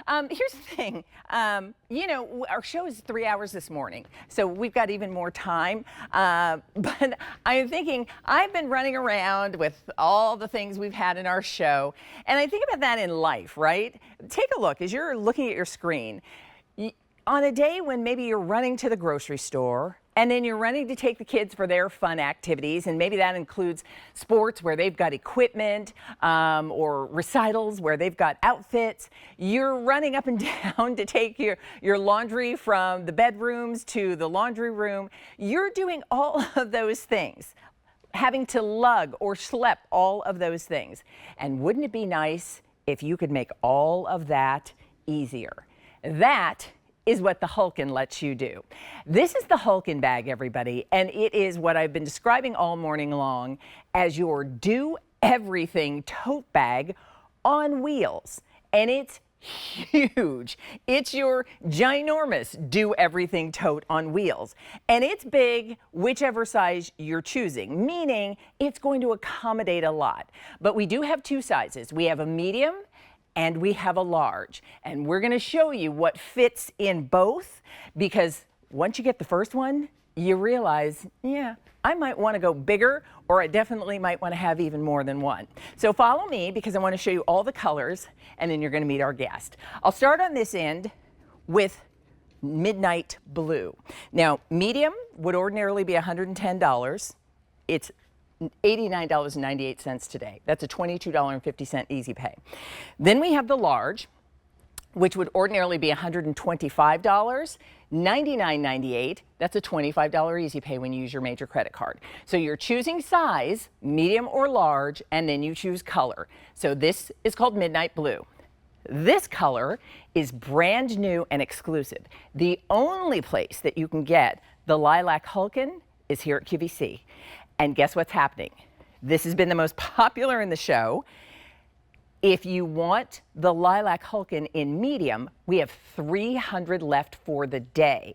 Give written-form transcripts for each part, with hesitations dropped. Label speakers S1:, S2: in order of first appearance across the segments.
S1: Here's the thing. Our show is 3 hours this morning, so we've got even more time. But I'm thinking, I've been running around with all the things we've had in our show, and I think about that in life, right? Take a look as you're looking at your screen. On a day when maybe you're running to the grocery store, and then you're running to take the kids for their fun activities, and maybe that includes sports where they've got equipment, or recitals where they've got outfits. You're running up and down to take your laundry from the bedrooms to the laundry room. You're doing all of those things, having to lug or schlep all of those things. And wouldn't it be nice if you could make all of that easier? That is what the Hulken lets you do. This is the Hulken bag, everybody, and it is what I've been describing all morning long as your do everything tote bag on wheels. And it's huge. It's your ginormous do everything tote on wheels. And it's big whichever size you're choosing, meaning it's going to accommodate a lot. But we do have two sizes. We have a medium and we have a large, and we're gonna show you what fits in both, because once you get the first one, you realize, yeah, I might wanna go bigger, or I definitely might wanna have even more than one. So follow me, because I wanna show you all the colors, and then you're gonna meet our guest. I'll start on this end with midnight blue. Now, medium would ordinarily be $110. It's $89.98 today. That's a $22.50 easy pay. Then we have the large, which would ordinarily be $125, $99.98. That's a $25 easy pay when you use your major credit card. So you're choosing size, medium or large, and then you choose color. So this is called midnight blue. This color is brand new and exclusive. The only place that you can get the lilac Hulken is here at QVC. And guess what's happening? This has been the most popular in the show. If you want the lilac Hulken in medium, we have 300 left for the day.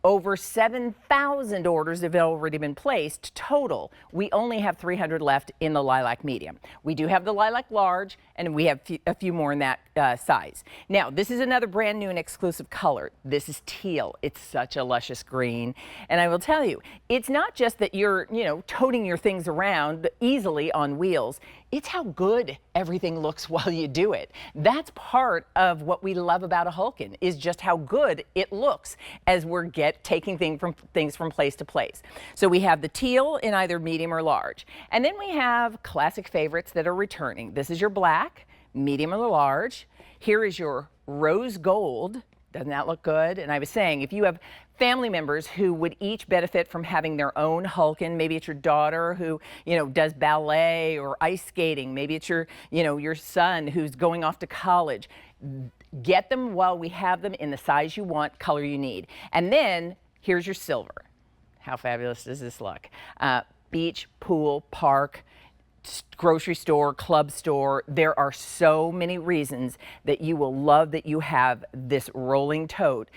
S1: Over 7,000 orders have already been placed total. We only have 300 left in the lilac medium. We do have the lilac large, and we have a few more in that size. Now, this is another brand new and exclusive color. This is teal. It's such a luscious green. And I will tell you, it's not just that you're, toting your things around easily on wheels. It's how good everything looks while you do it. That's part of what we love about a Hulken, is just how good it looks as we're taking things from place to place. So we have the teal in either medium or large. And then we have classic favorites that are returning. This is your black, medium or large. Here is your rose gold. Doesn't that look good? And I was saying, if you have family members who would each benefit from having their own Hulken, maybe it's your daughter who, does ballet or ice skating, maybe it's your, your son who's going off to college. Get them while we have them in the size you want, color you need. And then here's your silver. How fabulous does this look? Beach, pool, park, grocery store, club store. There are so many reasons that you will love that you have this rolling tote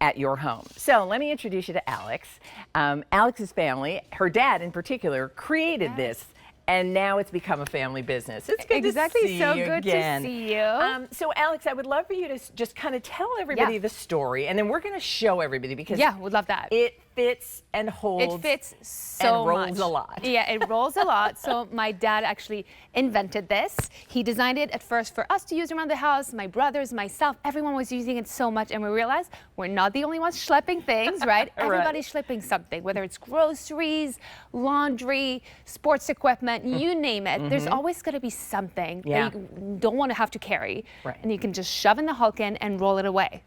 S1: at your home. So let me introduce you to Alex. Alex's family, her dad in particular, created this. And now it's become a family business. It's good to see you again.
S2: To see you.
S1: So Alex, I would love for you to just kind of tell everybody the story, and then we're going to show everybody, because
S2: we'd love that.
S1: It fits and holds.
S2: It fits so
S1: and rolls
S2: much.
S1: a lot.
S2: Yeah, it rolls a lot. So my dad actually invented this. He designed it at first for us to use around the house. My brothers, myself, everyone was using it so much, and we realized we're not the only ones schlepping things, right? Everybody's schlepping something, whether it's groceries, laundry, sports equipment, you name it. There's always going to be something that you don't want to have to carry, and you can just shove in the Hulken and roll it away.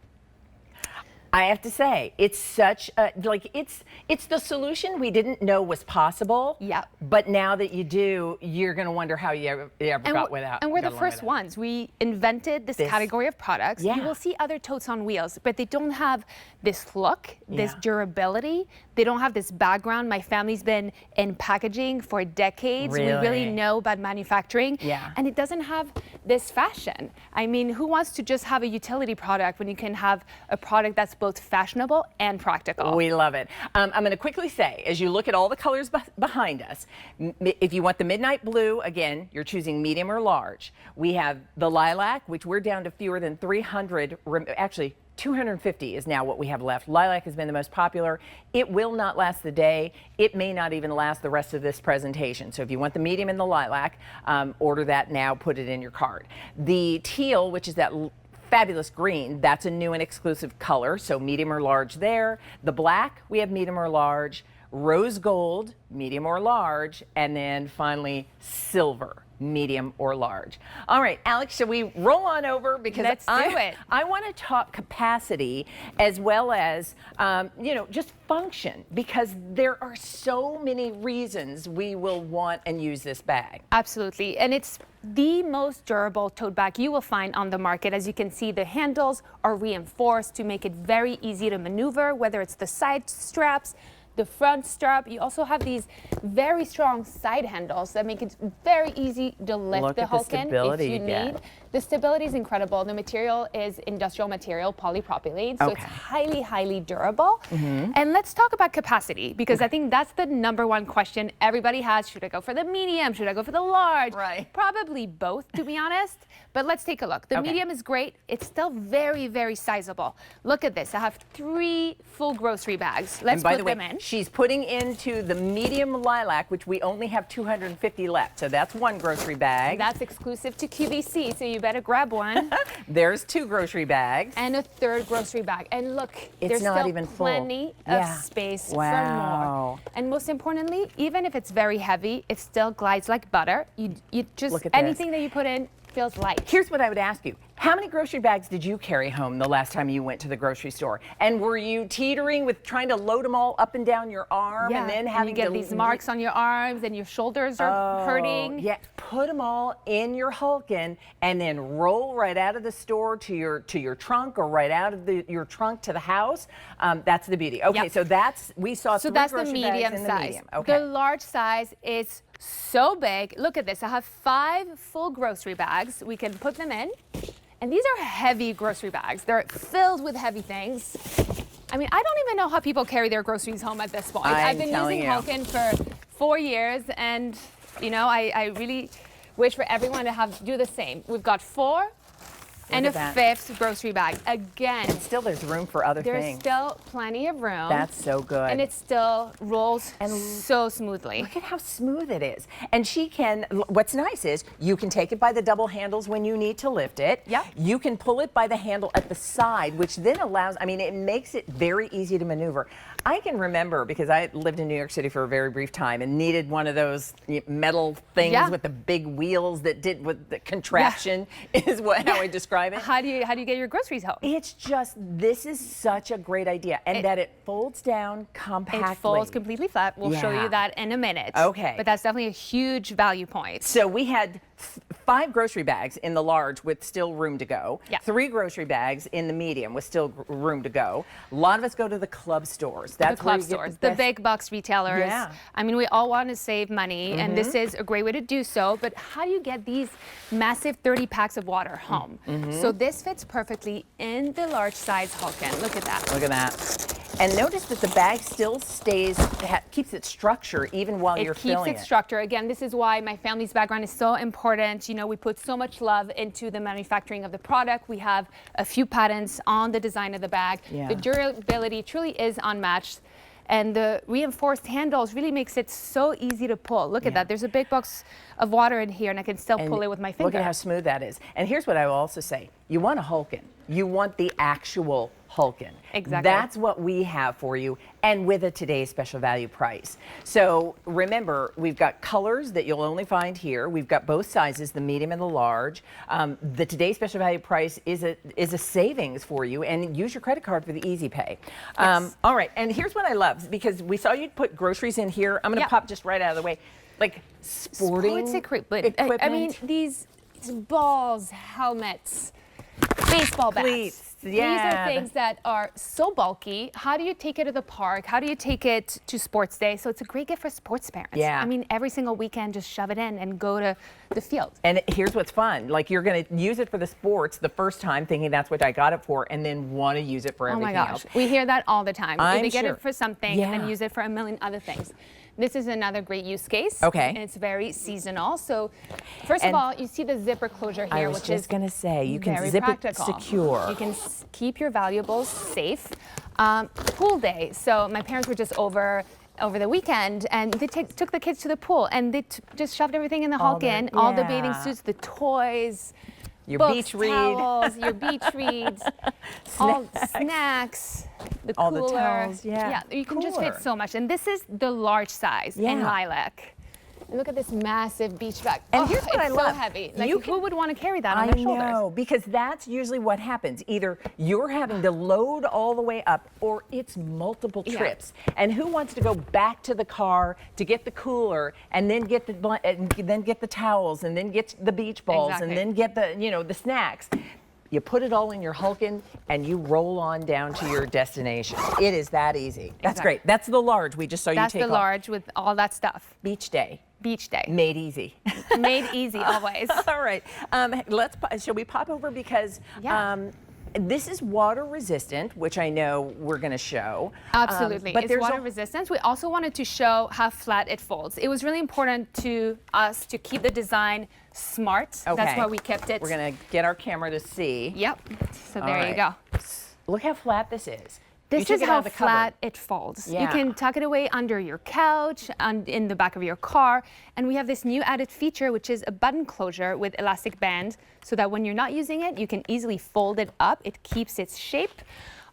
S1: I have to say, it's such a, it's the solution we didn't know was possible.
S2: Yep.
S1: But now that you do, you're going to wonder how you ever got without.
S2: And we're the first ones. We invented this category of products.
S1: Yeah.
S2: You will see other totes on wheels, but they don't have this look, this durability. They don't have this background. My family's been in packaging for decades.
S1: Really?
S2: We really know about manufacturing.
S1: Yeah.
S2: And it doesn't have this fashion. I mean, who wants to just have a utility product when you can have a product that's both fashionable and practical.
S1: We love it. I'm going to quickly say, as you look at all the colors behind us, if you want the midnight blue, again, you're choosing medium or large. We have the lilac, which we're down to fewer than 300, actually 250 is now what we have left. Lilac has been the most popular. It will not last the day. It may not even last the rest of this presentation. So if you want the medium and the lilac, order that now, put it in your cart. The teal, which is that fabulous green, that's a new and exclusive color, so medium or large there. The black, we have medium or large. Rose gold, medium or large. And then finally, silver, medium or large. All right, Alex, shall we roll on over? Because
S2: let's do it.
S1: I want to talk capacity as well as, just function, because there are so many reasons we will want and use this bag.
S2: Absolutely, and it's the most durable tote bag you will find on the market. As you can see, the handles are reinforced to make it very easy to maneuver, whether it's the side straps, the front strap. You also have these very strong side handles that make it very easy to lift the Hulken if you need. The stability is incredible. The material is industrial material, polypropylene, so it's highly, highly durable. And let's talk about capacity, because I think that's the #1 question everybody has. Should I go for the medium? Should I go for the large?
S1: Right.
S2: Probably both, to be honest. But let's take a look. The medium is great. It's still very, very sizable. Look at this. I have 3 full grocery bags. Let's put them in.
S1: She's putting into the medium lilac, which we only have 250 left. So that's 1 grocery bag.
S2: That's exclusive to QVC, so you better grab one.
S1: There's 2 grocery bags.
S2: And a 3rd grocery bag. And look, there's
S1: not
S2: still
S1: even full.
S2: Plenty of space for more. And most importantly, even if it's very heavy, it still glides like butter. You just, anything that you put in feels light.
S1: Here's what I would ask you. How many grocery bags did you carry home the last time you went to the grocery store? And were you teetering with trying to load them all up and down your arm and then having
S2: you get these marks on your arms and your shoulders are hurting?
S1: Yeah, put them all in your Hulken and then roll right out of the store to your trunk, or right out of your trunk to the house. That's the beauty. Okay, so we saw 3
S2: that's
S1: grocery
S2: the medium
S1: bags in
S2: size.
S1: the medium. Okay.
S2: The large size is so big. Look at this. I have 5 full grocery bags. We can put them in. And these are heavy grocery bags. They're filled with heavy things. I mean, I don't even know how people carry their groceries home at this point. I've been using Hulken for 4 years, and I really wish for everyone to do the same. We've got 4. And a 5th grocery bag. Again.
S1: And still there's room for other things.
S2: There's still plenty of room.
S1: That's so good.
S2: And it still rolls so smoothly.
S1: Look at how smooth it is. And what's nice is you can take it by the double handles when you need to lift it.
S2: Yep.
S1: You can pull it by the handle at the side, which then allows, it makes it very easy to maneuver. I can remember, because I lived in New York City for a very brief time and needed one of those metal things with the big wheels that did with the contraption is how I describe it.
S2: How do you get your groceries home?
S1: It's just, this is such a great idea, and that it folds down compactly.
S2: It folds completely flat. We'll show you that in a minute.
S1: Okay.
S2: But that's definitely a huge value point.
S1: So we had 5 grocery bags in the large with still room to go. 3 grocery bags in the medium with still room to go. A lot of us go to the club stores. That's
S2: the club stores, the big box retailers. We all want to save money, and this is a great way to do so. But how do you get these massive 30 packs of water home? So this fits perfectly in the large size Hulken. Look at that.
S1: Look at that. And notice that the bag still keeps its structure even while you're filling it.
S2: It keeps its structure. Again, this is why my family's background is so important. We put so much love into the manufacturing of the product. We have a few patents on the design of the bag. The durability truly is unmatched. And the reinforced handles really makes it so easy to pull. Look at that. There's a big box of water in here, and I can still pull it with my finger.
S1: Look at how smooth that is. And here's what I will also say. You want a Hulken. You want the actual Hulken.
S2: Exactly.
S1: That's what we have for you, and with a today's special value price. So remember, we've got colors that you'll only find here. We've got both sizes, the medium and the large. The today's special value price is a savings for you, and use your credit card for the easy pay. All right, and here's what I love, because we saw you put groceries in here. I'm going to pop just right out of the way. Like sporting equipment.
S2: These balls, helmets, baseball bats,
S1: Yeah.
S2: These are things that are so bulky. How do you take it to the park? How do you take it to sports day? So it's a great gift for sports parents.
S1: Yeah.
S2: I mean, every single weekend, just shove it in and go to the field.
S1: And here's what's fun. Like, you're going to use it for the sports the first time thinking that's what I got it for, and then want to use it for
S2: Oh
S1: everything
S2: my gosh,
S1: else.
S2: we hear that all the time.
S1: I'm
S2: They get
S1: sure.
S2: it for something and
S1: Yeah.
S2: then use it for a million other things. This is another great use case.
S1: Okay.
S2: And it's very seasonal. So first
S1: And
S2: of all, you see the zipper closure here,
S1: I was
S2: which
S1: just
S2: is
S1: going to say, you can
S2: very
S1: zip
S2: practical.
S1: it secure.
S2: You can keep your valuables safe. Pool day. So my parents were just over the weekend, and they took the kids to the pool, and they just shoved everything in the Hulken, all the bathing
S1: yeah.
S2: suits, the toys,
S1: Your
S2: books,
S1: beach read.
S2: towels, your beach reads, all snacks, the
S1: All the
S2: cooler.
S1: towels, yeah.
S2: Yeah, you can just fit
S1: Cooler.
S2: so much. And this is the large size in
S1: Yeah.
S2: lilac. And look at this massive beach bag.
S1: And here's what
S2: it's
S1: I love.
S2: so heavy. Like,
S1: You
S2: who would want to carry that
S1: I
S2: on their shoulders?
S1: know, because that's usually what happens. Either you're having to load all the way up, or it's multiple
S2: Yeah.
S1: trips. And who wants to go back to the car to get the cooler, and then get the towels, and then get the beach balls,
S2: Exactly.
S1: and then get the snacks? You put it all in your Hulken, and you roll on down to your destination. It is that easy. That's
S2: Exactly.
S1: great. That's the large. We just saw you
S2: That's
S1: take
S2: the
S1: off.
S2: large with all that stuff.
S1: Beach day.
S2: Beach day.
S1: Made easy.
S2: Made easy always.
S1: All right. Shall we pop over, because
S2: Yeah.
S1: this is water resistant, which I know we're going to show.
S2: Absolutely.
S1: But
S2: It's
S1: there's
S2: water resistant. We also wanted to show how flat it folds. It was really important to us to keep the design smart. That's
S1: Okay.
S2: why we kept it.
S1: We're going to get our camera to see.
S2: Yep. So
S1: All
S2: there you
S1: right.
S2: go.
S1: Look how flat this is. You
S2: This
S1: took
S2: is
S1: it out
S2: how
S1: of the cupboard.
S2: flat it folds. You
S1: Yeah.
S2: can tuck it away under your couch and in the back of your car. And we have this new added feature, which is a button closure with elastic band, so that when you're not using it, you can easily fold it up. It keeps its shape.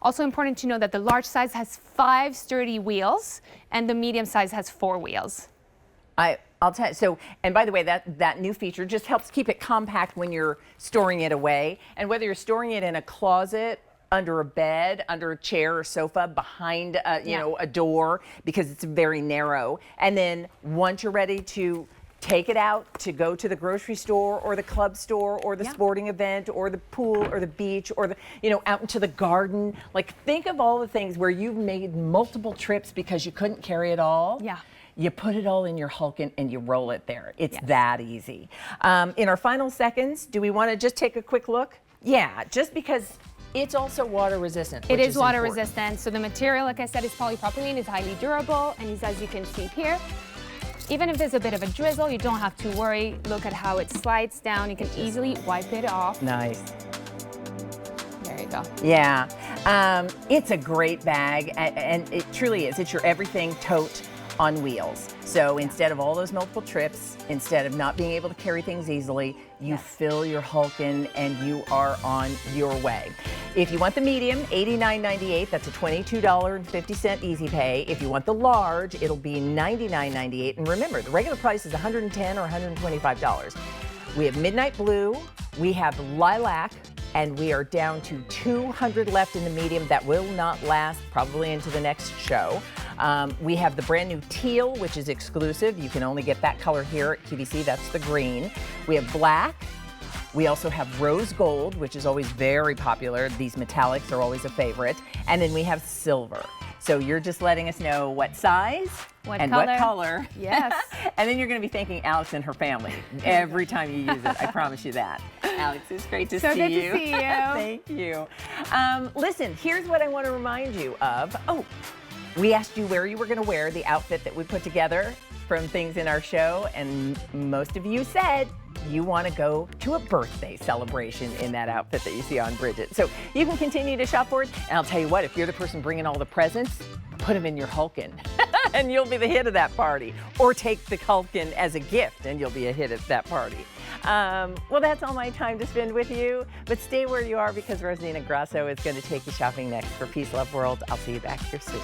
S2: Also important to know that the large size has 5 sturdy wheels and the medium size has 4 wheels.
S1: I'll tell you. So, and by the way, that new feature just helps keep it compact when you're storing it away. And whether you're storing it in a closet, under a bed, under a chair or sofa, behind a door, because it's very narrow. And then once you're ready to take it out to go to the grocery store or the club store or the sporting event or the pool or the beach or out into the garden. Like, think of all the things where you've made multiple trips because you couldn't carry it all.
S2: Yeah.
S1: You put it all in your Hulken and you roll it there. It's that easy. In our final seconds, do we want to just take a quick look? Yeah, just because it's also water resistant.
S2: It
S1: which
S2: is water
S1: important.
S2: resistant. So the material, like I said, is polypropylene. It's highly durable. And as you can see here, even if there's a bit of a drizzle, you don't have to worry. Look at how it slides down. You can easily wipe it off.
S1: Nice.
S2: There you go.
S1: Yeah, it's a great bag, and it truly is. It's your everything tote on wheels. So instead of all those multiple trips, instead of not being able to carry things easily, you fill your Hulken and you are on your way. If you want the medium, $89.98. That's a $22.50 easy pay. If you want the large, it'll be $99.98. And remember, the regular price is $110 or $125. We have midnight blue, we have lilac, and we are down to 200 left in the medium. That will not last probably into the next show. We have the brand new teal, which is exclusive. You can only get that color here at QVC. That's the green. We have black. We also have rose gold, which is always very popular. These metallics are always a favorite. And then we have silver. So you're just letting us know what size and what color.
S2: Yes.
S1: And then you're going to be thanking Alex and her family every time you use it. I promise you that. Alex, it's great to
S2: So
S1: see
S2: good
S1: you.
S2: to see you.
S1: Thank you. Listen, here's what I want to remind you of. Oh, we asked you where you were going to wear the outfit that we put together from things in our show, and most of you said you want to go to a birthday celebration in that outfit that you see on Bridget. So you can continue to shop for it, and I'll tell you what, if you're the person bringing all the presents, put them in your Hulken, and you'll be the hit of that party. Or take the Hulken as a gift, and you'll be a hit at that party. Well, that's all my time to spend with you, but stay where you are, because Rosina Grasso is going to take you shopping next for Peace Love World. I'll see you back here soon.